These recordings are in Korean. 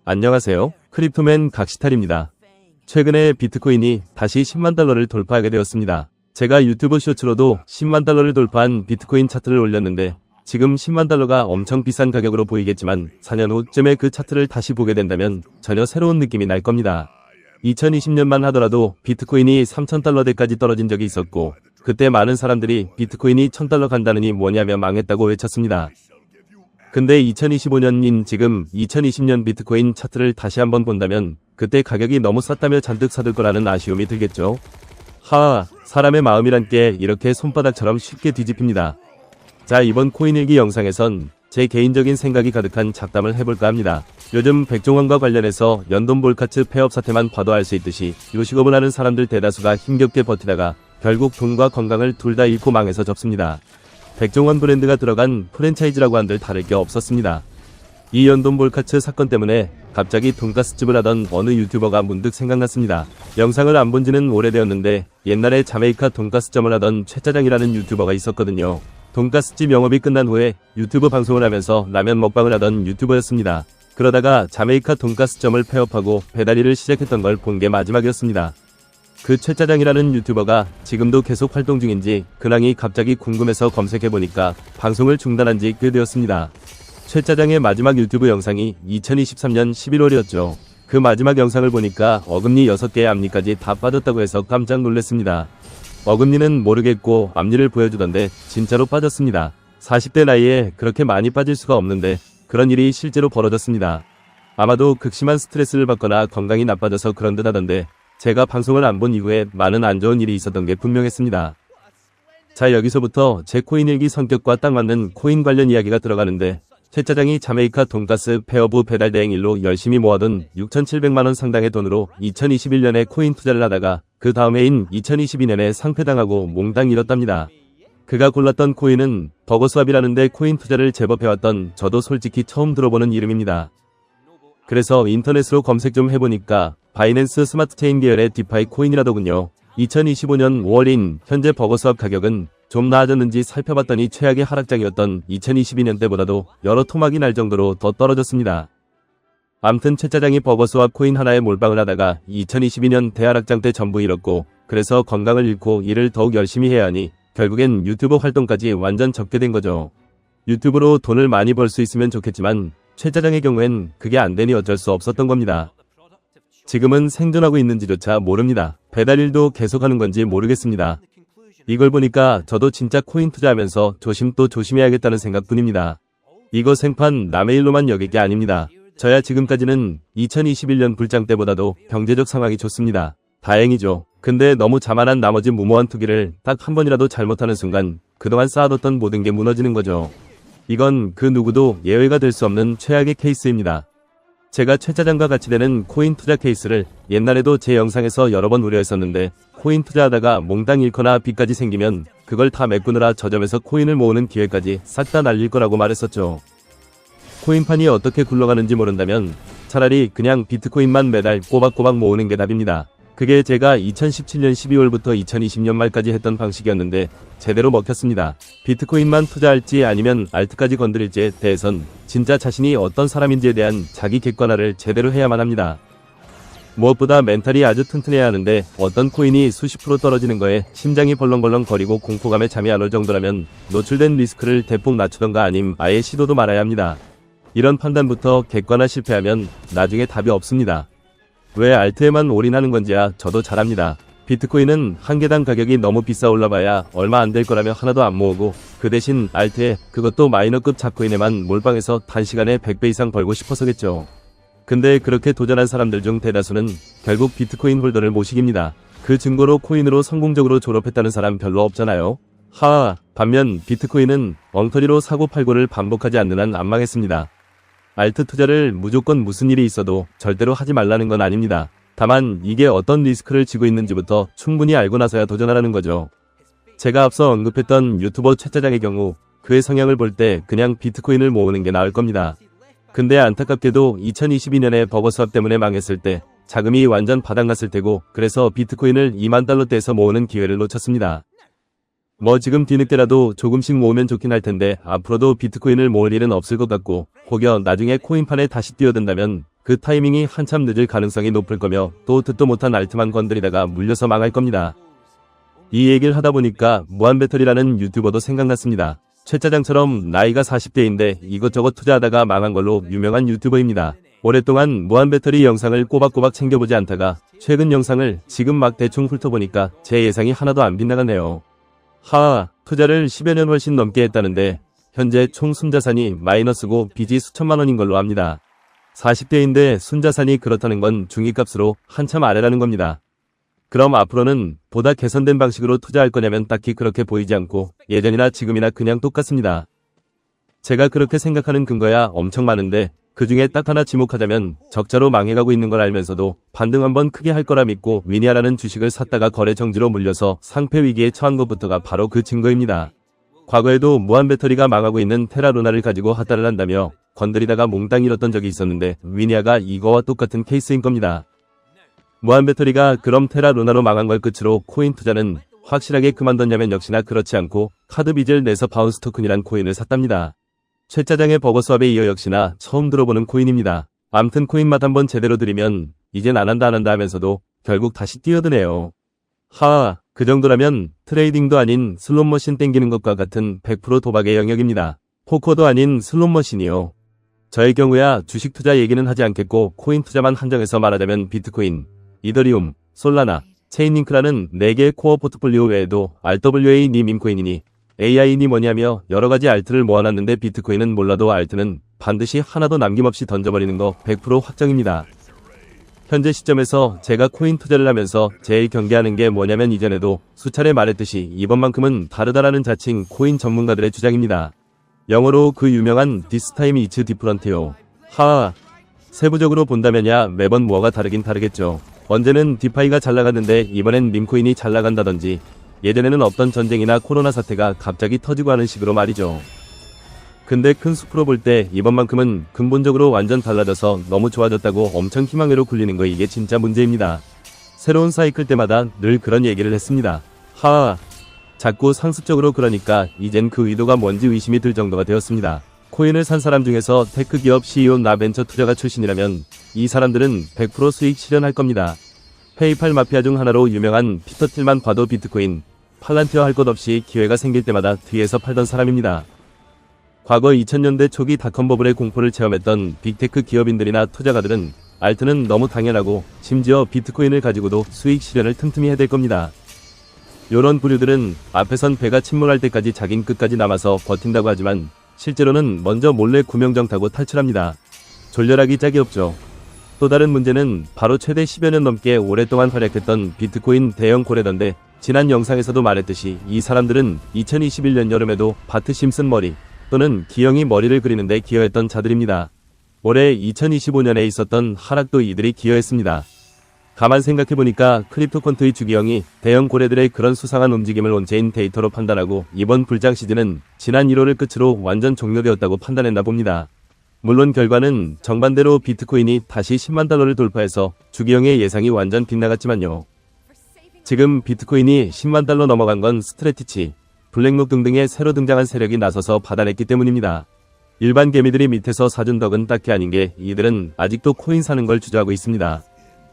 안녕하세요. 크립토맨 각시탈입니다. 최근에 비트코인이 다시 10만 달러를 돌파하게 되었습니다. 제가 유튜브 쇼츠로도 10만 달러를 돌파한 비트코인 차트를 올렸는데 지금 10만 달러가 엄청 비싼 가격으로 보이겠지만 4년 후쯤에 그 차트를 다시 보게 된다면 전혀 새로운 느낌이 날 겁니다. 2020년만 하더라도 비트코인이 3,000달러대까지 떨어진 적이 있었고 그때 많은 사람들이 비트코인이 1,000달러 간다느니 뭐냐며 망했다고 외쳤습니다. 근데 2025년인 지금 2020년 비트코인 차트를 다시 한번 본다면 그때 가격이 너무 쌌다며 잔뜩 사들 거라는 아쉬움이 들겠죠. 사람의 마음이란 게 이렇게 손바닥처럼 쉽게 뒤집힙니다. 자, 이번 코인일기 영상에선 제 개인적인 생각이 가득한 잡담을 해볼까 합니다. 요즘 백종원과 관련해서 연돈볼카츠 폐업 사태만 봐도 알 수 있듯이 요식업을 하는 사람들 대다수가 힘겹게 버티다가 결국 돈과 건강을 둘 다 잃고 망해서 접습니다. 백종원 브랜드가 들어간 프랜차이즈라고 한들 다를 게 없었습니다. 이 연돈볼카츠 사건 때문에 갑자기 돈가스집을 하던 어느 유튜버가 문득 생각났습니다. 영상을 안 본 지는 오래되었는데 옛날에 자메이카 돈가스점을 하던 최짜장이라는 유튜버가 있었거든요. 돈가스집 영업이 끝난 후에 유튜브 방송을 하면서 라면 먹방을 하던 유튜버였습니다. 그러다가 자메이카 돈가스점을 폐업하고 배달일을 시작했던 걸 본 게 마지막이었습니다. 그 최짜장이라는 유튜버가 지금도 계속 활동 중인지 근황이 갑자기 궁금해서 검색해보니까 방송을 중단한 지 꽤 되었습니다. 최짜장의 마지막 유튜브 영상이 2023년 11월이었죠. 그 마지막 영상을 보니까 어금니 6개의 앞니까지 다 빠졌다고 해서 깜짝 놀랐습니다. 어금니는 모르겠고 앞니를 보여주던데 진짜로 빠졌습니다. 40대 나이에 그렇게 많이 빠질 수가 없는데 그런 일이 실제로 벌어졌습니다. 아마도 극심한 스트레스를 받거나 건강이 나빠져서 그런 듯 하던데 제가 방송을 안 본 이후에 많은 안 좋은 일이 있었던 게 분명했습니다. 자, 여기서부터 제 코인일기 성격과 딱 맞는 코인 관련 이야기가 들어가는데 최짜장이 자메이카 돈가스 폐업 후 배달 대행 일로 열심히 모아둔 6,700만원 상당의 돈으로 2021년에 코인 투자를 하다가 그 다음 해인 2022년에 상폐당하고 몽땅 잃었답니다. 그가 골랐던 코인은 버거스왑이라는데 코인 투자를 제법 해왔던 저도 솔직히 처음 들어보는 이름입니다. 그래서 인터넷으로 검색 좀 해보니까 바이낸스 스마트체인 계열의 디파이 코인이라더군요. 2025년 5월인 현재 버거스왑 가격은 좀 나아졌는지 살펴봤더니 최악의 하락장이었던 2022년 때보다도 여러 토막이 날 정도로 더 떨어졌습니다. 암튼 최짜장이 버거스왑 코인 하나에 몰빵을 하다가 2022년 대하락장 때 전부 잃었고 그래서 건강을 잃고 일을 더욱 열심히 해야 하니 결국엔 유튜브 활동까지 완전 접게 된 거죠. 유튜브로 돈을 많이 벌 수 있으면 좋겠지만 최짜장의 경우엔 그게 안 되니 어쩔 수 없었던 겁니다. 지금은 생존하고 있는지조차 모릅니다. 배달일도 계속하는 건지 모르겠습니다. 이걸 보니까 저도 진짜 코인 투자하면서 조심 또 조심해야겠다는 생각뿐입니다. 이거 생판 남의 일로만 여길 게 아닙니다. 저야 지금까지는 2021년 불장 때보다도 경제적 상황이 좋습니다. 다행이죠. 근데 너무 자만한 나머지 무모한 투기를 딱 한 번이라도 잘못하는 순간 그동안 쌓아뒀던 모든 게 무너지는 거죠. 이건 그 누구도 예외가 될 수 없는 최악의 케이스입니다. 제가 최짜장과 같이 되는 코인 투자 케이스를 옛날에도 제 영상에서 여러 번 우려했었는데 코인 투자하다가 몽땅 잃거나 빚까지 생기면 그걸 다 메꾸느라 저점에서 코인을 모으는 기회까지 싹 다 날릴 거라고 말했었죠. 코인판이 어떻게 굴러가는지 모른다면 차라리 그냥 비트코인만 매달 꼬박꼬박 모으는 게 답입니다. 그게 제가 2017년 12월부터 2020년 말까지 했던 방식이었는데 제대로 먹혔습니다. 비트코인만 투자할지 아니면 알트까지 건드릴지에 대해선 진짜 자신이 어떤 사람인지에 대한 자기 객관화를 제대로 해야만 합니다. 무엇보다 멘탈이 아주 튼튼해야 하는데 어떤 코인이 수십 프로 떨어지는 거에 심장이 벌렁벌렁 거리고 공포감에 잠이 안 올 정도라면 노출된 리스크를 대폭 낮추던가 아님 아예 시도도 말아야 합니다. 이런 판단부터 객관화 실패하면 나중에 답이 없습니다. 왜 알트에만 올인하는 건지야 저도 잘 압니다. 비트코인은 한 개당 가격이 너무 비싸 올라봐야 얼마 안 될 거라며 하나도 안 모으고 그 대신 알트에 그것도 마이너급 잡코인에만 몰빵해서 단시간에 100배 이상 벌고 싶어서겠죠. 근데 그렇게 도전한 사람들 중 대다수는 결국 비트코인 홀더를 모시깁니다. 그 증거로 코인으로 성공적으로 졸업했다는 사람 별로 없잖아요. 반면 비트코인은 엉터리로 사고 팔고를 반복하지 않는 한 안 망했습니다. 알트 투자를 무조건 무슨 일이 있어도 절대로 하지 말라는 건 아닙니다. 다만 이게 어떤 리스크를 지고 있는지부터 충분히 알고 나서야 도전하라는 거죠. 제가 앞서 언급했던 유튜버 최짜장의 경우 그의 성향을 볼 때 그냥 비트코인을 모으는 게 나을 겁니다. 근데 안타깝게도 2022년에 버거스왑 때문에 망했을 때 자금이 완전 바닥났을 테고 그래서 비트코인을 2만 달러대에서 모으는 기회를 놓쳤습니다. 뭐 지금 뒤늦게라도 조금씩 모으면 좋긴 할 텐데 앞으로도 비트코인을 모을 일은 없을 것 같고 혹여 나중에 코인판에 다시 뛰어든다면 그 타이밍이 한참 늦을 가능성이 높을 거며 또 듣도 못한 알트만 건드리다가 물려서 망할 겁니다. 이 얘기를 하다 보니까 무한배터리라는 유튜버도 생각났습니다. 최짜장처럼 나이가 40대인데 이것저것 투자하다가 망한 걸로 유명한 유튜버입니다. 오랫동안 무한배터리 영상을 꼬박꼬박 챙겨보지 않다가 최근 영상을 지금 막 대충 훑어보니까 제 예상이 하나도 안 빗나가네요. 하하, 투자를 10여 년 훨씬 넘게 했다는데 현재 총 순자산이 마이너스고 빚이 수천만 원인 걸로 압니다. 40대인데 순자산이 그렇다는 건 중위값으로 한참 아래라는 겁니다. 그럼 앞으로는 보다 개선된 방식으로 투자할 거냐면 딱히 그렇게 보이지 않고 예전이나 지금이나 그냥 똑같습니다. 제가 그렇게 생각하는 근거야 엄청 많은데 그 중에 딱 하나 지목하자면 적자로 망해가고 있는 걸 알면서도 반등 한번 크게 할 거라 믿고 위니아라는 주식을 샀다가 거래 정지로 물려서 상패 위기에 처한 것부터가 바로 그 증거입니다. 과거에도 무한배터리가 망하고 있는 테라루나를 가지고 핫달을 한다며 건드리다가 몽땅 잃었던 적이 있었는데 위니아가 이거와 똑같은 케이스인 겁니다. 무한배터리가 그럼 테라루나로 망한 걸 끝으로 코인 투자는 확실하게 그만뒀냐면 역시나 그렇지 않고 카드빚을 내서 바운스 토큰이란 코인을 샀답니다. 최짜장의 버거스왑에 이어 역시나 처음 들어보는 코인입니다. 암튼 코인 맛 한번 제대로 들이면 이젠 안 한다 하면서도 결국 다시 뛰어드네요. 하하, 그 정도라면 트레이딩도 아닌 슬롯머신 땡기는 것과 같은 100% 도박의 영역입니다. 포커도 아닌 슬롯머신이요. 저의 경우야 주식 투자 얘기는 하지 않겠고 코인 투자만 한정해서 말하자면 비트코인, 이더리움, 솔라나, 체인링크라는 4개의 코어 포트폴리오 외에도 RWA-니 밈코인이니 AI니 뭐냐며 여러가지 알트를 모아놨는데 비트코인은 몰라도 알트는 반드시 하나도 남김없이 던져버리는 거 100% 확정입니다. 현재 시점에서 제가 코인 투자를 하면서 제일 경계하는 게 뭐냐면 이전에도 수차례 말했듯이 이번만큼은 다르다라는 자칭 코인 전문가들의 주장입니다. 영어로 그 유명한 This time it's different요. 하하, 세부적으로 본다면야 매번 뭐가 다르긴 다르겠죠. 언제는 디파이가 잘 나갔는데 이번엔 밈코인이 잘 나간다던지 예전에는 없던 전쟁이나 코로나 사태가 갑자기 터지고 하는 식으로 말이죠. 근데 큰 숲으로 볼 때 이번만큼은 근본적으로 완전 달라져서 너무 좋아졌다고 엄청 희망회로 굴리는 거 이게 진짜 문제입니다. 새로운 사이클 때마다 늘 그런 얘기를 했습니다. 하하, 자꾸 상습적으로 그러니까 이젠 그 의도가 뭔지 의심이 들 정도가 되었습니다. 코인을 산 사람 중에서 테크 기업 CEO나 벤처 투자가 출신이라면 이 사람들은 100% 수익 실현할 겁니다. 페이팔 마피아 중 하나로 유명한 피터 틸만 봐도 비트코인, 팔란티어 할 것 없이 기회가 생길 때마다 뒤에서 팔던 사람입니다. 과거 2000년대 초기 닷컴 버블의 공포를 체험했던 빅테크 기업인들이나 투자가들은 알트는 너무 당연하고 심지어 비트코인을 가지고도 수익 실현을 틈틈이 해댈 겁니다. 요런 부류들은 앞에선 배가 침몰할 때까지 자긴 끝까지 남아서 버틴다고 하지만 실제로는 먼저 몰래 구명정 타고 탈출합니다. 졸렬하기 짝이 없죠. 또 다른 문제는 바로 최대 10여 년 넘게 오랫동안 활약했던 비트코인 대형 고래던데 지난 영상에서도 말했듯이 이 사람들은 2021년 여름에도 바트 심슨 머리 또는 기영이 머리를 그리는데 기여했던 자들입니다. 올해 2025년에 있었던 하락도 이들이 기여했습니다. 가만 생각해보니까 크립토컨트의 주기영이 대형 고래들의 그런 수상한 움직임을 온체인 데이터로 판단하고 이번 불장 시즌은 지난 1월을 끝으로 완전 종료되었다고 판단했나 봅니다. 물론 결과는 정반대로 비트코인이 다시 10만 달러를 돌파해서 주기영의 예상이 완전 빗나갔지만요. 지금 비트코인이 10만 달러 넘어간 건 스트레티치, 블랙록 등등의 새로 등장한 세력이 나서서 받아냈기 때문입니다. 일반 개미들이 밑에서 사준 덕은 딱히 아닌 게 이들은 아직도 코인 사는 걸 주저하고 있습니다.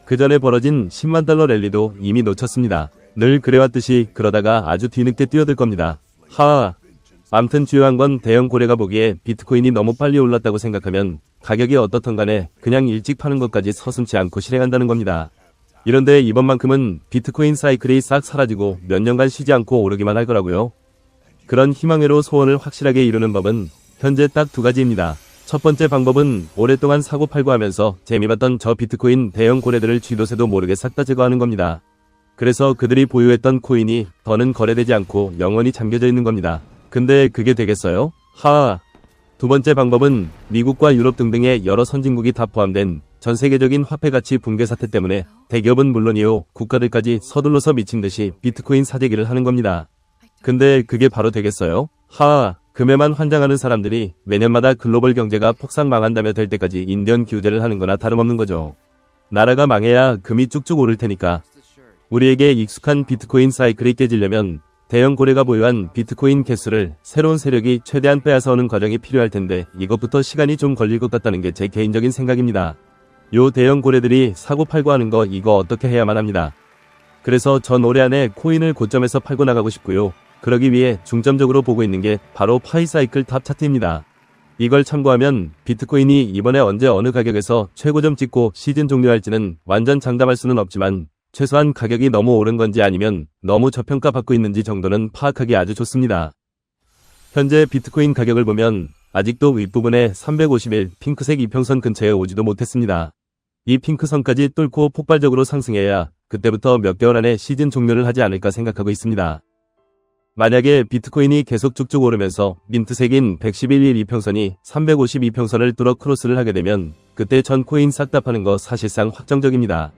그 전에 벌어진 10만 달러 랠리도 이미 놓쳤습니다. 늘 그래왔듯이 그러다가 아주 뒤늦게 뛰어들 겁니다. 하하. 암튼 주요한 건 대형 고래가 보기에 비트코인이 너무 빨리 올랐다고 생각하면 가격이 어떻든 간에 그냥 일찍 파는 것까지 서슴지 않고 실행한다는 겁니다. 이런데 이번만큼은 비트코인 사이클이 싹 사라지고 몇 년간 쉬지 않고 오르기만 할 거라고요. 그런 희망회로 소원을 확실하게 이루는 법은 현재 딱 두 가지입니다. 첫 번째 방법은 오랫동안 사고 팔고 하면서 재미봤던 저 비트코인 대형 고래들을 쥐도새도 모르게 싹 다 제거하는 겁니다. 그래서 그들이 보유했던 코인이 더는 거래되지 않고 영원히 잠겨져 있는 겁니다. 근데 그게 되겠어요? 하하. 두 번째 방법은 미국과 유럽 등등의 여러 선진국이 다 포함된 전 세계적인 화폐 가치 붕괴 사태 때문에 대기업은 물론이요 국가들까지 서둘러서 미친듯이 비트코인 사재기를 하는 겁니다. 근데 그게 바로 되겠어요? 하하. 금에만 환장하는 사람들이 매년마다 글로벌 경제가 폭삭 망한다며 될 때까지 인디언 기우제를 하는 거나 다름없는 거죠. 나라가 망해야 금이 쭉쭉 오를 테니까. 우리에게 익숙한 비트코인 사이클이 깨지려면 대형 고래가 보유한 비트코인 개수를 새로운 세력이 최대한 빼앗아오는 과정이 필요할 텐데 이것부터 시간이 좀 걸릴 것 같다는 게 제 개인적인 생각입니다. 요 대형 고래들이 사고 팔고 하는 거 이거 어떻게 해야만 합니다. 그래서 전 올해 안에 코인을 고점에서 팔고 나가고 싶고요. 그러기 위해 중점적으로 보고 있는 게 바로 파이사이클 탑 차트입니다. 이걸 참고하면 비트코인이 이번에 언제 어느 가격에서 최고점 찍고 시즌 종료할지는 완전 장담할 수는 없지만 최소한 가격이 너무 오른 건지 아니면 너무 저평가 받고 있는지 정도는 파악하기 아주 좋습니다. 현재 비트코인 가격을 보면 아직도 윗부분에 351 핑크색 이평선 근처에 오지도 못했습니다. 이 핑크선까지 뚫고 폭발적으로 상승해야 그때부터 몇 개월 안에 시즌 종료를 하지 않을까 생각하고 있습니다. 만약에 비트코인이 계속 쭉쭉 오르면서 민트색인 111일 이평선이 350 이평선을 뚫어 크로스를 하게 되면 그때 전 코인 싹 다 파는 거 사실상 확정적입니다.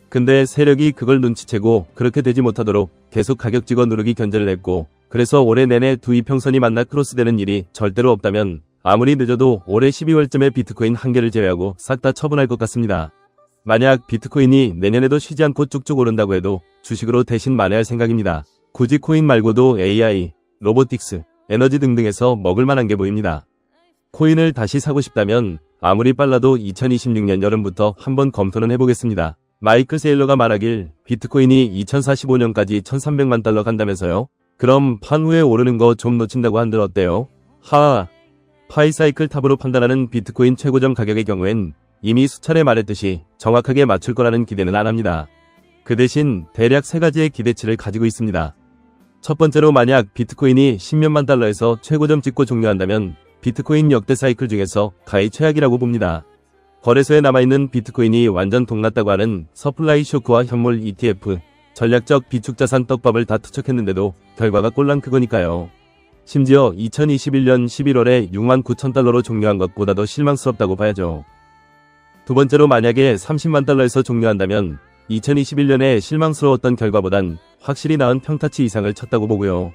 근데 세력이 그걸 눈치채고 그렇게 되지 못하도록 계속 가격 찍어 누르기 견제를 했고 그래서 올해 내내 두 이평선이 만나 크로스되는 일이 절대로 없다면 아무리 늦어도 올해 12월쯤에 비트코인 한 개를 제외하고 싹 다 처분할 것 같습니다. 만약 비트코인이 내년에도 쉬지 않고 쭉쭉 오른다고 해도 주식으로 대신 만회할 생각입니다. 굳이 코인 말고도 AI, 로보틱스, 에너지 등등에서 먹을 만한 게 보입니다. 코인을 다시 사고 싶다면 아무리 빨라도 2026년 여름부터 한번 검토는 해보겠습니다. 마이클 세일러가 말하길 비트코인이 2045년까지 1300만 달러 간다면서요? 그럼 판후에 오르는 거 좀 놓친다고 한들 어때요? 하하. 파이사이클 탑으로 판단하는 비트코인 최고점 가격의 경우엔 이미 수차례 말했듯이 정확하게 맞출 거라는 기대는 안 합니다. 그 대신 대략 3가지의 기대치를 가지고 있습니다. 첫 번째로 만약 비트코인이 10몇만 달러에서 최고점 찍고 종료한다면 비트코인 역대 사이클 중에서 가히 최악이라고 봅니다. 거래소에 남아있는 비트코인이 완전 동났다고 하는 서플라이 쇼크와 현물 ETF, 전략적 비축자산 떡밥을 다 투척했는데도 결과가 꼴랑 그거니까요. 심지어 2021년 11월에 69,000달러로 종료한 것보다 더 실망스럽다고 봐야죠. 두 번째로 만약에 30만 달러에서 종료한다면 2021년에 실망스러웠던 결과보단 확실히 나은 평타치 이상을 쳤다고 보고요.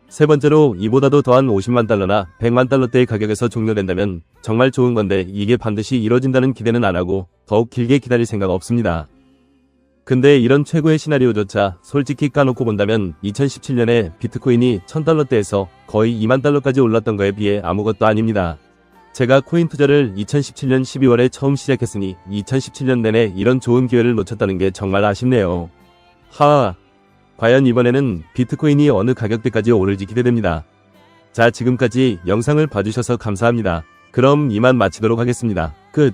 세 번째로 이보다도 더한 50만 달러나 100만 달러대의 가격에서 종료된다면 정말 좋은 건데 이게 반드시 이뤄진다는 기대는 안 하고 더욱 길게 기다릴 생각 없습니다. 근데 이런 최고의 시나리오조차 솔직히 까놓고 본다면 2017년에 비트코인이 1000달러대에서 거의 2만 달러까지 올랐던 거에 비해 아무것도 아닙니다. 제가 코인 투자를 2017년 12월에 처음 시작했으니 2017년 내내 이런 좋은 기회를 놓쳤다는 게 정말 아쉽네요. 하하. 과연 이번에는 비트코인이 어느 가격대까지 오를지 기대됩니다. 자, 지금까지 영상을 봐주셔서 감사합니다. 그럼 이만 마치도록 하겠습니다. 끝.